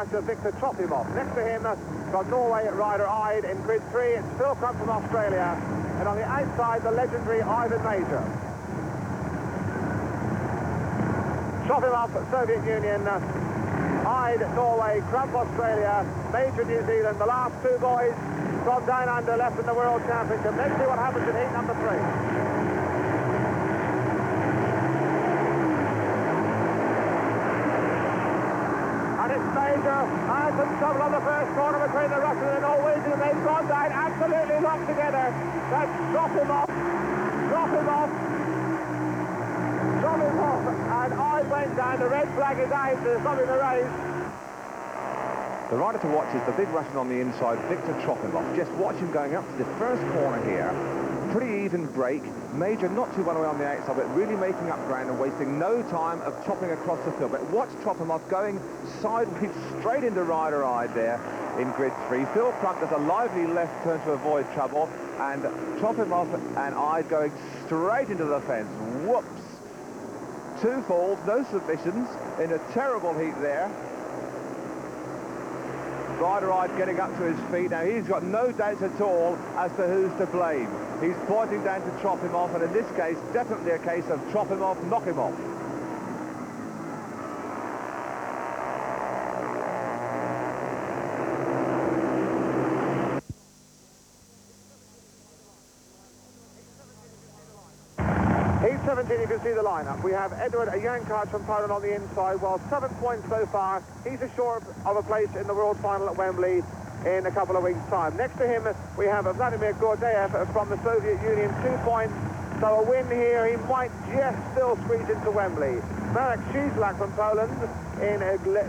Victor Trofimov. Next to him, from Norway, rider Ide. In grid 3, it's Phil Crump from Australia. And on the outside, the legendary Ivan Major. Trofimov, Soviet Union. Ide, Norway. Crump, Australia. Major, New Zealand. The last two boys from down under left in the World Championship. Let's see what happens in heat number 3. Major has some trouble on the first corner between the Russian and the Norwegian, and they've gone down absolutely locked together. That's Trofimov, and I went down. The red flag is out, there's something to race. The rider to watch is the big Russian on the inside, Victor Trofimov. Just watch him going up to the first corner here. Pretty even break. Major not too well away on the outside, but really making up ground and wasting no time of chopping across the field. But watch Trofimov going sideways straight into rider Ide there in grid 3. Phil Crump does a lively left turn to avoid trouble, and Trofimov and Ide going straight into the fence. Whoops. 2 falls, no submissions, in a terrible heat there. Rider Ide getting up to his feet. Now, he's got no doubts at all as to who's to blame. He's pointing down to Trofimov, and in this case, definitely a case of Trofimov, knock him off. Heat 17, you can see the lineup. We have Edward Jankart from Poland on the inside, while 7 points so far. He's assured of a place in the World Final at Wembley in a couple of weeks' time. Next to him, we have Vladimir Gordeev from the Soviet Union, 2 points. So a win here, he might just still squeeze into Wembley. Marek Szizlak from Poland in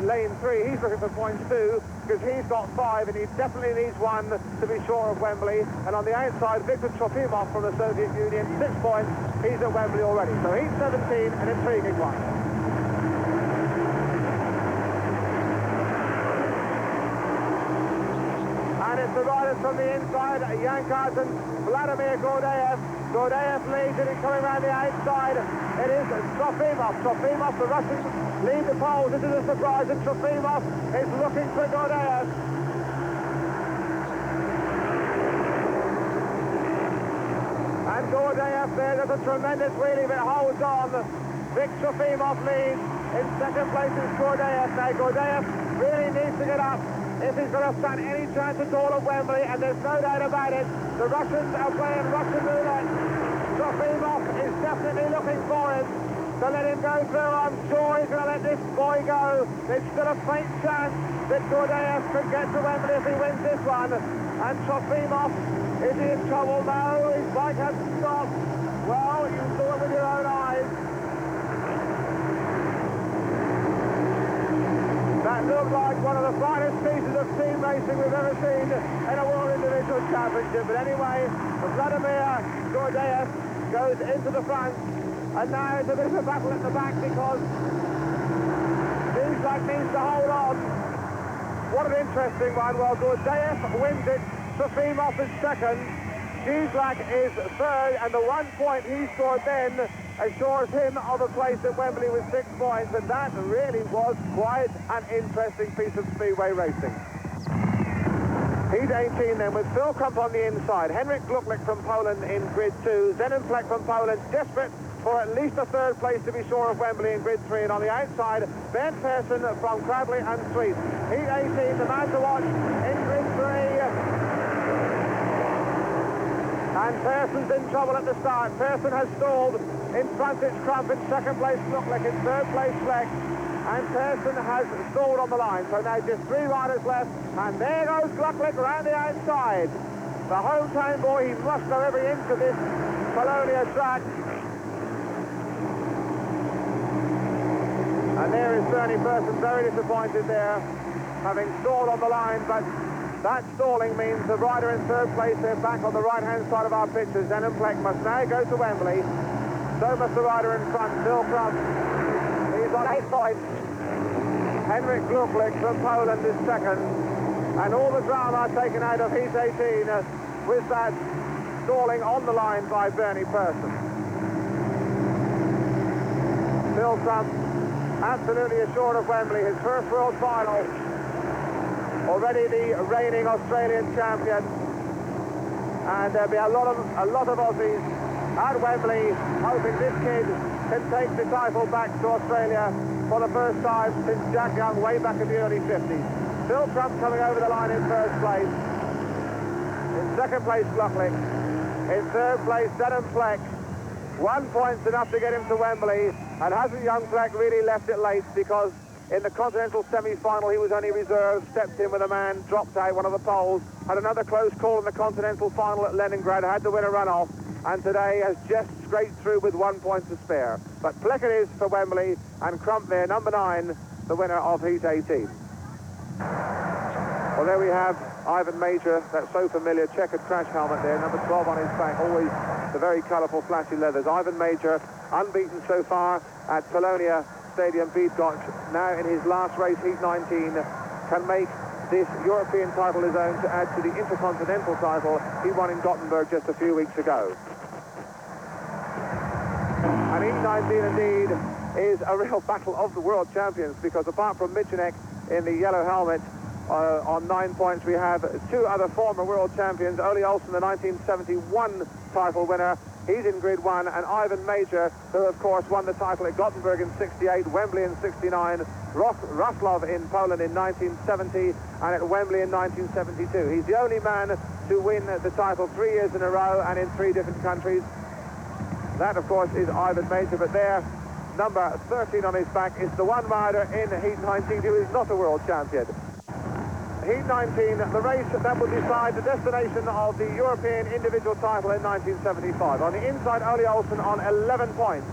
lane 3. He's looking for points too, because he's got 5, and he definitely needs 1 to be sure of Wembley. And on the outside, Victor Trofimov from the Soviet Union, 6 points. He's at Wembley already. So he's 17, an intriguing one. And it's the riders from the inside, Jankart and Vladimir Gordeev. Gordeev leads it, he's coming around the outside. It is Trofimov. Trofimov, the Russians, lead the pole. This is a surprise, and Trofimov is looking for Gordeev. And Gordeev there does a tremendous wheelie, but holds on. Vic Trofimov leads. In second place is Gordeev. Now Gordeev really needs to get up if he's going to stand any chance at all at Wembley, and there's no doubt about it. The Russians are playing Russian roulette. Trofimov is definitely looking for him to let him go through. I'm sure he's going to let this boy go. There's still a faint chance that Gordeev could get to Wembley if he wins this one. And Trofimov, is he in trouble? No, his bike hasn't stopped. Well, you saw it with your own eyes. That looked like one of the finest pieces of team racing we've ever seen in a World Individual Championship. But anyway, Vladimir Gordeev goes into the front, and now it's a bit of a battle at the back because Szizlak needs to hold on. What an interesting one. Well, Gordeev wins it, Trofimov is second, Szizlak is third, and the 1 point he scored then assures him of a place at Wembley with 6 points, and that really was quite an interesting piece of speedway racing. Heat 18 then, with Phil Crump on the inside, Henrik Gluklik from Poland in grid 2, Zenon Plek from Poland, desperate for at least a 3rd place to be sure of Wembley in grid 3, and on the outside, Ben Persson from Cradley and Sweet. Heat 18, the man to watch in grid 3. And Persson's in trouble at the start. Persson has stalled. In front it's Crump, in second place Gluklik, in third place Fleck. And Persson has stalled on the line. So now just 3 riders left. And there goes Gluklik around the outside. The hometown boy, he must know every inch of this Polonia track. And there is Bernie Persson, very disappointed there, having stalled on the line, but that stalling means the rider in third place here back on the right-hand side of our picture. Zenon Plek must now go to Wembley. So must the rider in front, Phil Crump. He's on 8 points. Henrik Gluklik from Poland is second. And all the drama taken out of Heat 18 with that stalling on the line by Bernie Persson. Phil Crump absolutely assured of Wembley, his first World Final. already the reigning Australian champion. And there'll be a lot of Aussies at Wembley hoping this kid can take the title back to Australia for the first time since Jack Young way back in the early 50s. Phil Crump coming over the line in first place. In second place, Blocklick. In third place, Denham Fleck. 1 point's enough to get him to Wembley, and hasn't young Fleck really left it late, because in the Continental semi-final he was only reserved, stepped in with a man, dropped out one of the poles, had another close call in the Continental final at Leningrad, had to win a runoff, and today has just scraped through with 1 point to spare. But Fleck it is for Wembley, and Crump there, number 9, the winner of Heat 18. Well, there we have Ivan Major, that so familiar checkered crash helmet there, number 12 on his back, always the very colourful, flashy leathers. Ivan Major, unbeaten so far at Polonia Stadium, Bydgoszcz, now in his last race, Heat 19, can make this European title his own to add to the Intercontinental title he won in Gothenburg just a few weeks ago. And Heat 19 indeed is a real battle of the world champions, because apart from Michanek in the yellow helmet, on 9 points, we have two other former world champions. Ole Olsen, the 1971 title winner, he's in grid 1, and Ivan Major, who of course won the title at Gothenburg in 68, Wembley in 69, Roslov in Poland in 1970, and at Wembley in 1972. He's the only man to win the title 3 years in a row and in 3 different countries. That of course is Ivan Major, but there, number 13 on his back, is the one rider in Heat 19 who is not a world champion. Heat 19, the race that will decide the destination of the European individual title in 1975. On the inside, Ole Olsen on 11 points.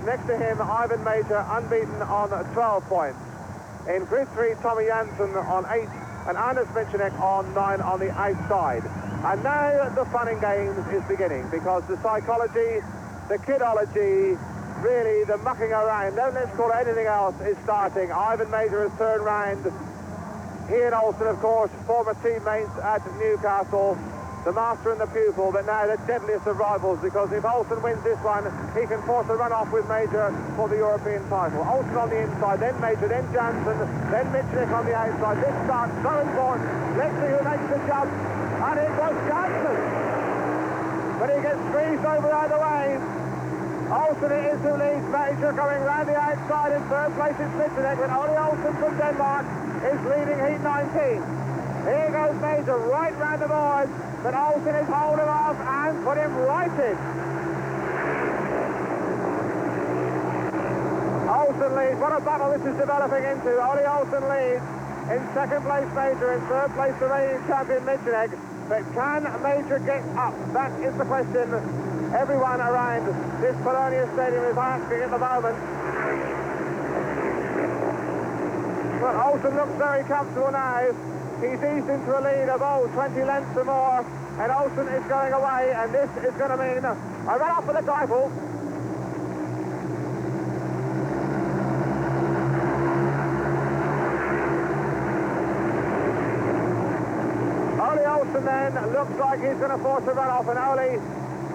Next to him, Ivan Major, unbeaten on 12 points. In grid 3, Tommy Janssen on 8, and Anders Michanek on 9 on the outside. And now the fun and games is beginning, because the psychology, the kidology, really the mucking around, no let's call it anything else, is starting. Ivan Major has turned round. He and Olsen, of course, former teammates at Newcastle, the master and the pupil, but now the deadliest of rivals, because if Olsen wins this one, he can force a run-off with Major for the European title. Olsen on the inside, then Major, then Janssen, then Michanek on the outside. This start's so important. Let's see who makes the jump. And it was Janssen. But he gets squeezed over either way. Olsen it is who leads. Major going round the outside. In third place is Michanek, but Ole Olsen from Denmark is leading Heat 19. Here goes Major right round the board, but Olsen is holding off and put him right in. Olsen leads. What a battle this is developing into. Ole Olsen leads. In second place Major, in third place the reigning champion Michanek. But can Major get up? That is the question everyone around this Polonia Stadium is asking at the moment. But Olsen looks very comfortable now. He's eased into a lead of 20 lengths or more, and Olsen is going away, and this is going to mean a run-off for the title. Ole Olsen then looks like he's going to force a run-off, and Ole,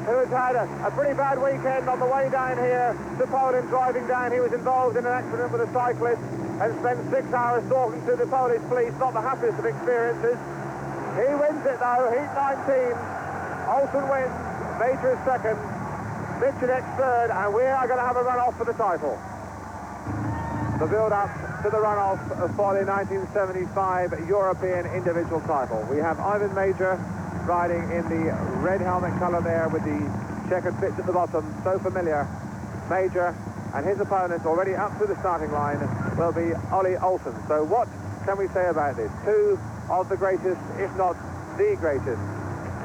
who has had a pretty bad weekend on the way down here to Poland, driving down, he was involved in an accident with a cyclist and spent 6 hours talking to the Polish police. Not the happiest of experiences. He wins it though, Heat 19. Olsen wins, Major is second, Michanek third, and we are going to have a run-off for the title. The build-up to the run-off for the 1975 European individual title. We have Ivan Major riding in the red helmet colour there with the checkered bits at the bottom, so familiar. Major and his opponent already up to the starting line will be Ole Olsen. So what can we say about this? Two of the greatest, if not the greatest,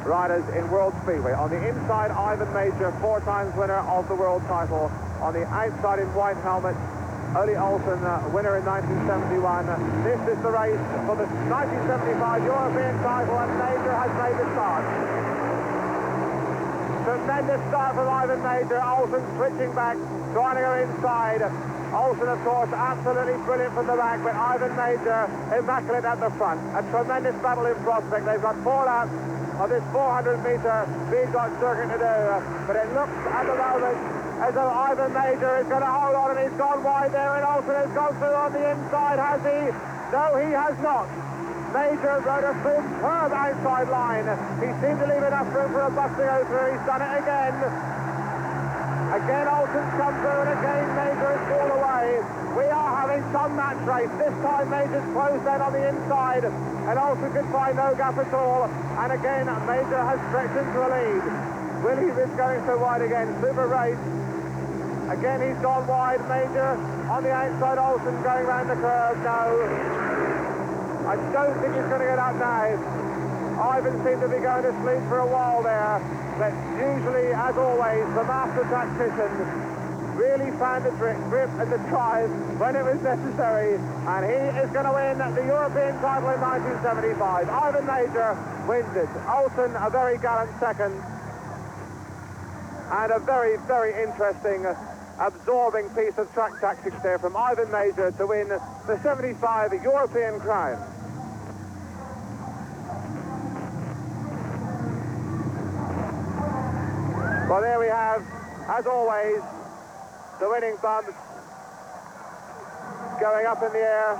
riders in World Speedway. On the inside, Ivan Major, 4 times winner of the world title. On the outside in white helmet, Ole Olsen, winner in 1971. This is the race for the 1975 European title, and Major has made the start. Tremendous start from Ivan Major. Olsen switching back, trying to go inside. Olsen, of course, absolutely brilliant from the back, but Ivan Major immaculate at the front. A tremendous battle in prospect. They've got 4 laps of this 400-metre Bydgoszcz circuit to do, but it looks at the moment as though Ivan Major is going to hold on, and he's gone wide there, and Olsen has gone through on the inside, has he? No, he has not. Major rode a superb outside line. He seemed to leave enough room for a bus to go through. He's done it again. Again, Olsen's come through, and again, Major has fallen away. We are having some match race. This time, Major's closed in on the inside, and Olsen could find no gap at all. And again, Major has stretched into a lead. Willie is going so wide again. Super race. Again, he's gone wide. Major on the outside, Olsen going round the curve. No. I don't think he's going to get up now. Ivan seemed to be going to sleep for a while there, but usually, as always, the master tactician really found the grip and the drive when it was necessary, and he is going to win the European title in 1975. Ivan Major wins it. Olsen, a very gallant second, and a very, very interesting, absorbing piece of track tactics there from Ivan Major to win the 75 European crown. Well, there we have, as always, the winning bumps going up in the air.